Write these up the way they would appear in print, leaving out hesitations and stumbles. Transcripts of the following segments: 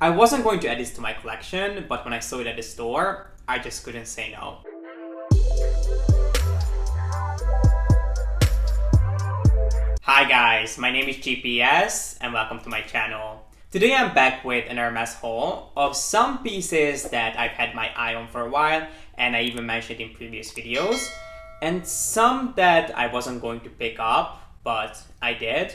I wasn't going to add this to my collection, but when I saw it at the store, I just couldn't say no. Hi guys, my name is G.P.S. and welcome to my channel. Today I'm back with an Hermes haul of some pieces that I've had my eye on for a while, and I even mentioned in previous videos, and some that I wasn't going to pick up, but I did.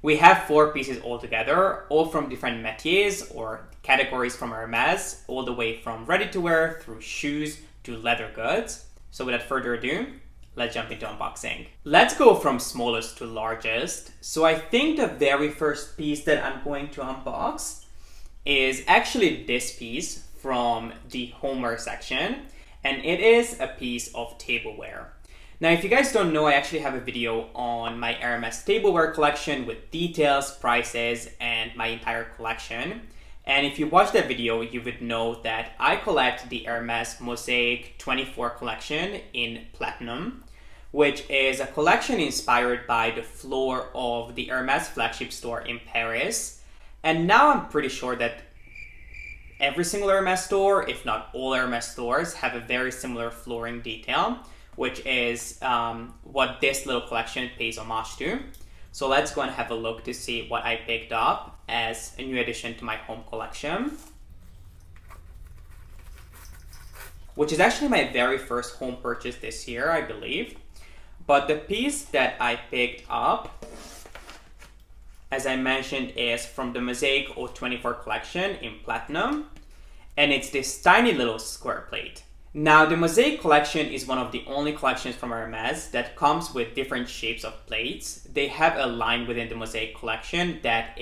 We have 4 pieces altogether, all from different métiers or categories from Hermes, all the way from ready-to-wear through shoes to leather goods. So without further ado, let's jump into unboxing. Let's go from smallest to largest. So I think the very first piece that I'm going to unbox is actually this piece from the homeware section, and it is a piece of tableware. Now, if you guys don't know, I actually have a video on my Hermes tableware collection with details, prices, and my entire collection. And if you watch that video, you would know that I collect the Hermes Mosaique 24 collection in platinum, which is a collection inspired by the floor of the Hermes flagship store in Paris. And now I'm pretty sure that every single Hermes store, if not all Hermes stores, have a very similar flooring detail, which is what this little collection pays homage to. So let's go and have a look to see what I picked up as a new addition to my home collection, which is actually my very first home purchase this year, I believe. But the piece that I picked up, as I mentioned, is from the Mosaique 24 collection in platinum, and it's this tiny little square plate. Now, the Mosaique collection is one of the only collections from Hermes that comes with different shapes of plates. They have a line within the Mosaique collection that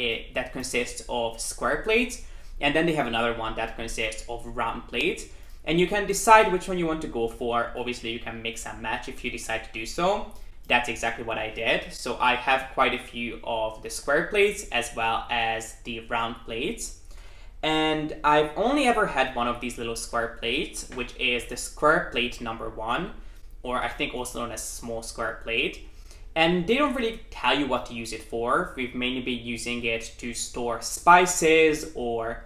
consists of square plates, and then they have another one that consists of round plates. And you can decide which one you want to go for. Obviously, you can mix and match if you decide to do so. That's exactly what I did. So I have quite a few of the square plates as well as the round plates. And I've only ever had one of these little square plates, which is the square plate number 1, or I think also known as small square plate. And they don't really tell you what to use it for. We've mainly been using it to store spices or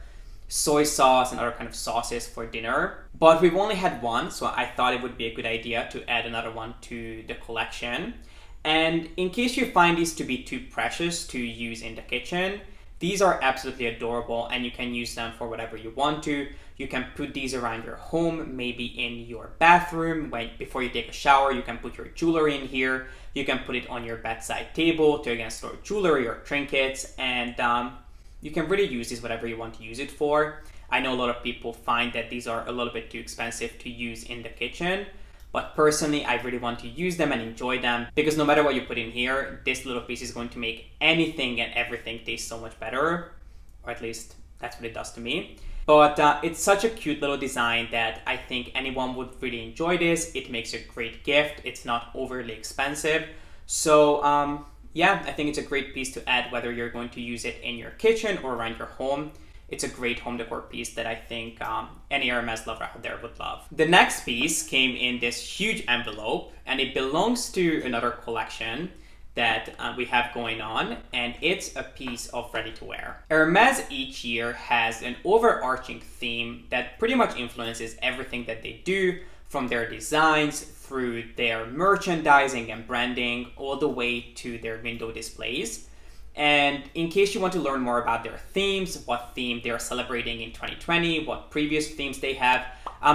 soy sauce and other kind of sauces for dinner. But we've only had one, so I thought it would be a good idea to add another one to the collection. And in case you find these to be too precious to use in the kitchen, these are absolutely adorable, and you can use them for whatever you want to. You can put these around your home, maybe in your bathroom. Before you take a shower, you can put your jewelry in here. You can put it on your bedside table to again store jewelry or trinkets, and you can really use this whatever you want to use it for. I know a lot of people find that these are a little bit too expensive to use in the kitchen, but personally, I really want to use them and enjoy them, because no matter what you put in here, this little piece is going to make anything and everything taste so much better, or at least that's what it does to me. But it's such a cute little design that I think anyone would really enjoy this. It makes a great gift. It's not overly expensive. So yeah, I think it's a great piece to add whether you're going to use it in your kitchen or around your home. It's a great home decor piece that I think any Hermes lover out there would love. The next piece came in this huge envelope, and it belongs to another collection that we have going on, and it's a piece of ready-to-wear. Hermes each year has an overarching theme that pretty much influences everything that they do, from their designs through their merchandising and branding, all the way to their window displays. And in case you want to learn more about their themes, what theme they are celebrating in 2020, what previous themes they have,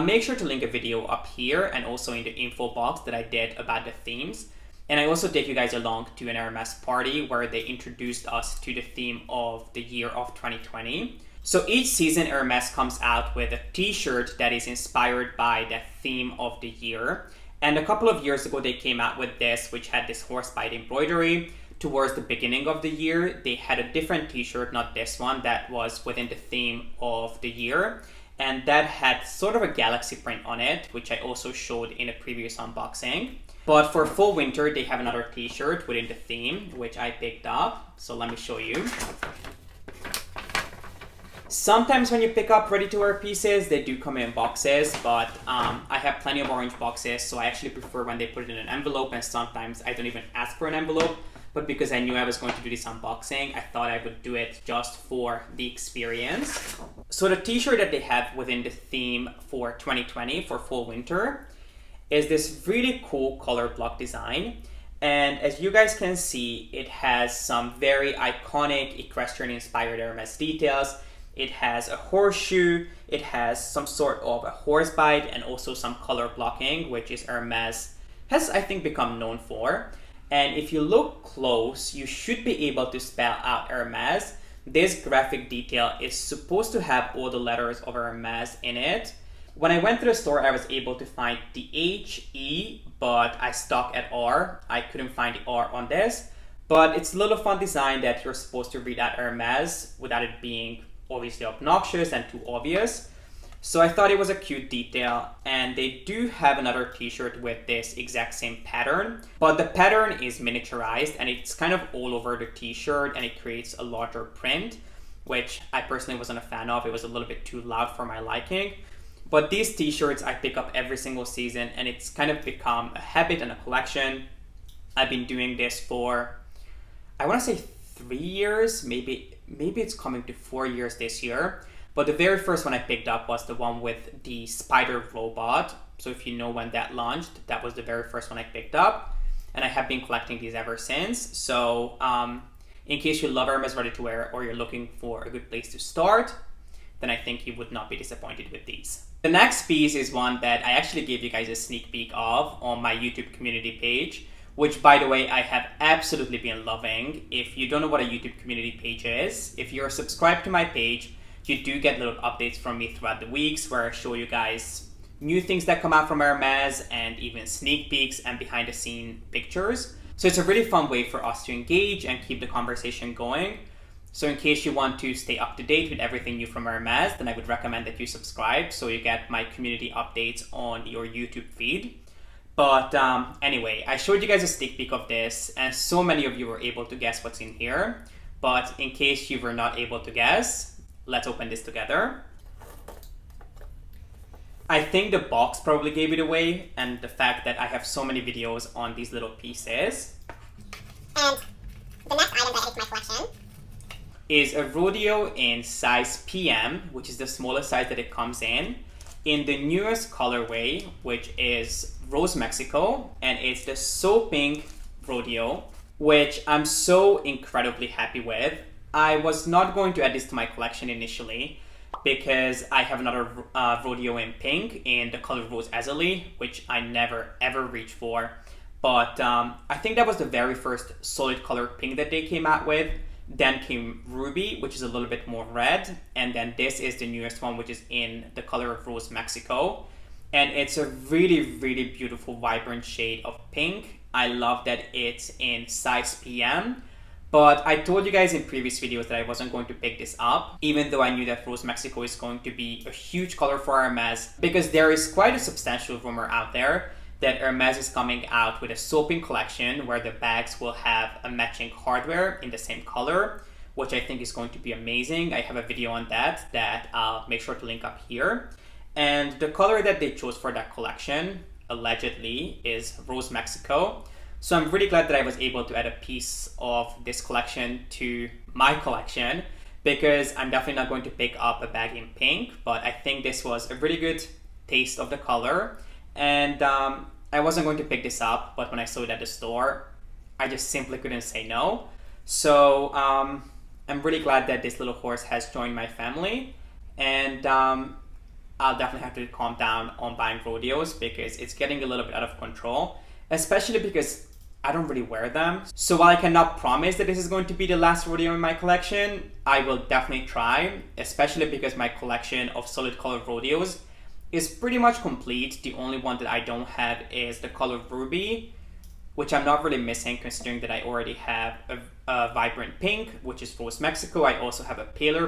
make sure to link a video up here and also in the info box that I did about the themes. And I also take you guys along to an Hermes party where they introduced us to the theme of the year of 2020. So each season Hermes comes out with a t-shirt that is inspired by the theme of the year. And a couple of years ago they came out with this, which had this horsebite embroidery. Towards the beginning of the year, they had a different t-shirt, not this one, that was within the theme of the year. And that had sort of a galaxy print on it, which I also showed in a previous unboxing. But for full winter, they have another t-shirt within the theme, which I picked up. So let me show you. Sometimes when you pick up ready-to-wear pieces, they do come in boxes, but I have plenty of orange boxes, so I actually prefer when they put it in an envelope, and sometimes I don't even ask for an envelope. but because I knew I was going to do this unboxing, I thought I would do it just for the experience. So the t-shirt that they have within the theme for 2020 for fall winter is this really cool color block design. And as you guys can see, it has some very iconic equestrian inspired Hermes details. It has a horseshoe, it has some sort of a horse bite, and also some color blocking, which is Hermes has, I think, become known for. And if you look close, you should be able to spell out Hermes. This graphic detail is supposed to have all the letters of Hermes in it. When I went to the store, I was able to find the H, E, but I stuck at R. I couldn't find the R on this. But it's a little fun design that you're supposed to read out Hermes without it being obviously obnoxious and too obvious. So I thought it was a cute detail, and they do have another t-shirt with this exact same pattern, but the pattern is miniaturized and it's kind of all over the t-shirt and it creates a larger print, which I personally wasn't a fan of. It was a little bit too loud for my liking. But these t-shirts I pick up every single season and it's kind of become a habit and a collection. I've been doing this for, I want to say 3 years, maybe it's coming to 4 years this year. But the very first one I picked up was the one with the spider robot. So if you know when that launched, that was the very first one I picked up. And I have been collecting these ever since. So in case you love Hermes ready to wear or you're looking for a good place to start, then I think you would not be disappointed with these. The next piece is one that I actually gave you guys a sneak peek of on my YouTube community page, which, by the way, I have absolutely been loving. If you don't know what a YouTube community page is, if you're subscribed to my page, you do get little updates from me throughout the weeks where I show you guys new things that come out from Hermes and even sneak peeks and behind the scene pictures. So it's a really fun way for us to engage and keep the conversation going. So in case you want to stay up to date with everything new from Hermes, then I would recommend that you subscribe so you get my community updates on your YouTube feed. But anyway, I showed you guys a sneak peek of this and so many of you were able to guess what's in here. But in case you were not able to guess, let's open this together. I think the box probably gave it away and the fact that I have so many videos on these little pieces. And the next item that added to my collection is a Rodeo in size PM, which is the smallest size that it comes in the newest colorway, which is Rose Mexico, and it's the So Pink Rodeo, which I'm so incredibly happy with. I was not going to add this to my collection initially because I have another Rodeo in pink in the color Rose Azalea, which I never ever reach for. But I think that was the very first solid color pink that they came out with. Then came Ruby, which is a little bit more red. And then this is the newest one, which is in the color of Rose Mexico. And it's a really, really beautiful, vibrant shade of pink. I love that it's in size PM. But I told you guys in previous videos that I wasn't going to pick this up, even though I knew that Rose Mexico is going to be a huge color for Hermes, because there is quite a substantial rumor out there that Hermes is coming out with a So Pink collection where the bags will have a matching hardware in the same color, which I think is going to be amazing. I have a video on that I'll make sure to link up here. And the color that they chose for that collection, allegedly, is Rose Mexico. So I'm really glad that I was able to add a piece of this collection to my collection, because I'm definitely not going to pick up a bag in pink, but I think this was a really good taste of the color. And I wasn't going to pick this up, but when I saw it at the store, I just simply couldn't say no. So I'm really glad that this little horse has joined my family, and I'll definitely have to calm down on buying rodeos because it's getting a little bit out of control, especially because I don't really wear them. So while I cannot promise that this is going to be the last rodeo in my collection, I will definitely try, especially because my collection of solid color rodeos is pretty much complete. The only one that I don't have is the color Ruby, which I'm not really missing considering that I already have a vibrant pink, which is Rose Mexico. I also have a paler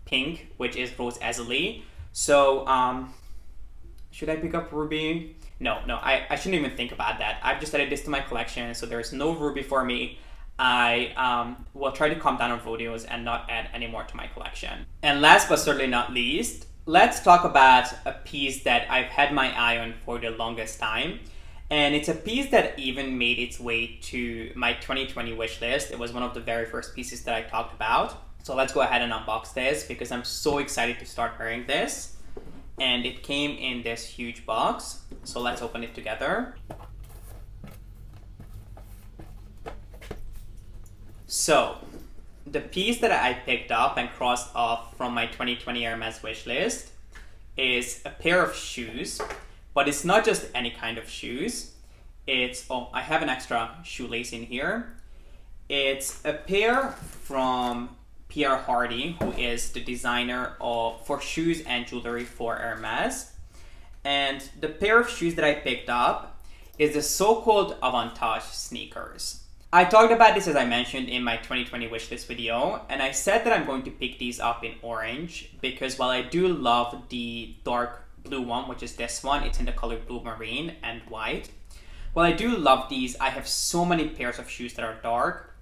pink, which is Rose Azalea. So should I pick up Ruby? No, I shouldn't even think about that. I've just added this to my collection, so there's no Ruby for me. I will try to calm down on rodeos and not add any more to my collection. And last but certainly not least, let's talk about a piece that I've had my eye on for the longest time. And it's a piece that even made its way to my 2020 wish list. It was one of the very first pieces that I talked about. So let's go ahead and unbox this because I'm so excited to start wearing this. And it came in this huge box. So let's open it together. So the piece that I picked up and crossed off from my 2020 Hermes wish list is a pair of shoes. But it's not just any kind of shoes. It's, oh, I have an extra shoelace in here. It's a pair from Pierre Hardy, who is the designer for shoes and jewelry for Hermes. And the pair of shoes that I picked up is the so-called Avantage sneakers. I talked about this, as I mentioned, in my 2020 wishlist video, and I said that I'm going to pick these up in orange because while I do love the dark blue one, which is this one, it's in the color blue marine and white. While I do love these, I have so many pairs of shoes that are dark.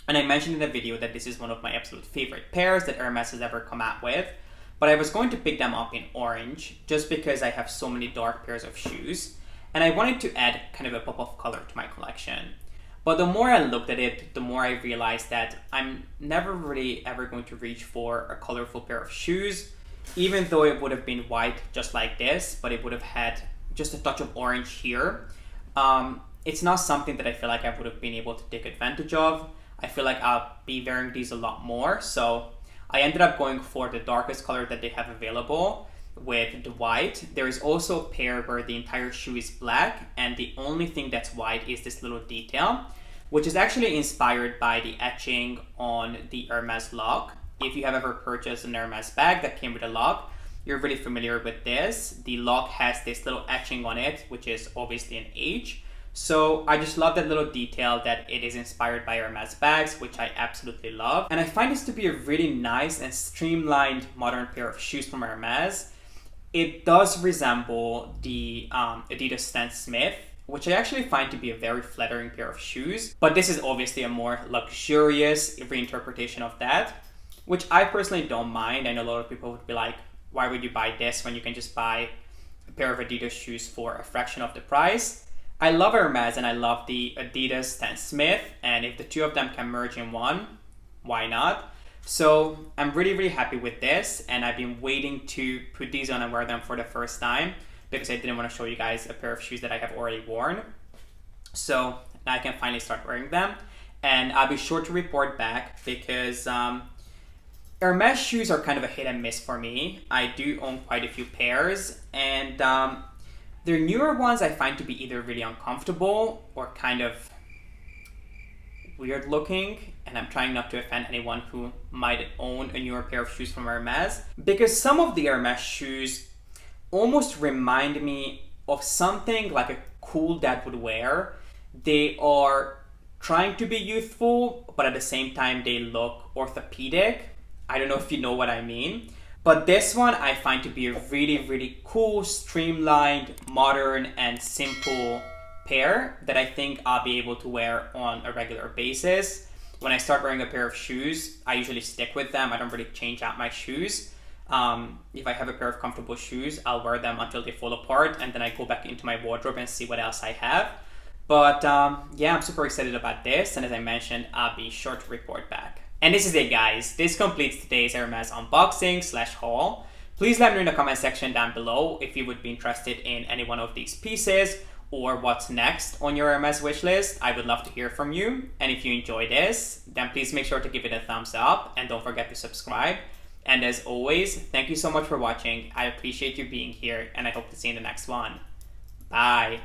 And I mentioned in the video that this is one of my absolute favorite pairs that Hermes has ever come out with. But I was going to pick them up in orange just because I have so many dark pairs of shoes. And I wanted to add kind of a pop of color to my collection. But the more I looked at it, the more I realized that I'm never really ever going to reach for a colorful pair of shoes. Even though it would have been white just like this, but it would have had just a touch of orange here. It's not something that I feel like I would have been able to take advantage of. I feel like I'll be wearing these a lot more. So I ended up going for the darkest color that they have available with the white. There is also a pair where the entire shoe is black and the only thing that's white is this little detail, which is actually inspired by the etching on the Hermes lock. If you have ever purchased an Hermes bag that came with a lock, you're really familiar with this. The lock has this little etching on it, which is obviously an H. So I just love that little detail that it is inspired by Hermes bags, which I absolutely love. And I find this to be a really nice and streamlined modern pair of shoes from Hermes. It does resemble the Adidas Stan Smith, which I actually find to be a very flattering pair of shoes. But this is obviously a more luxurious reinterpretation of that, which I personally don't mind. I know a lot of people would be like, why would you buy this when you can just buy a pair of Adidas shoes for a fraction of the price? I love Hermes and I love the Adidas Stan Smith, and if the two of them can merge in one, why not? So I'm really, really happy with this, and I've been waiting to put these on and wear them for the first time because I didn't want to show you guys a pair of shoes that I have already worn. So now I can finally start wearing them, and I'll be sure to report back because Hermes shoes are kind of a hit and miss for me. I do own quite a few pairs, and their newer ones I find to be either really uncomfortable or kind of weird looking, and I'm trying not to offend anyone who might own a newer pair of shoes from Hermes, because some of the Hermes shoes almost remind me of something like a cool dad would wear. They are trying to be youthful, but at the same time they look orthopedic. I don't know if you know what I mean. But this one I find to be a really, really cool, streamlined, modern, and simple pair that I think I'll be able to wear on a regular basis. When I start wearing a pair of shoes, I usually stick with them. I don't really change out my shoes. If I have a pair of comfortable shoes, I'll wear them until they fall apart, and then I go back into my wardrobe and see what else I have. But yeah, I'm super excited about this, and as I mentioned, I'll be sure to report back. And this is it, guys. This completes today's Hermes unboxing/haul. Please let me know in the comment section down below if you would be interested in any one of these pieces or what's next on your Hermes wish list. I would love to hear from you. And if you enjoy this, then please make sure to give it a thumbs up and don't forget to subscribe. And as always, thank you so much for watching. I appreciate you being here, and I hope to see you in the next one. Bye.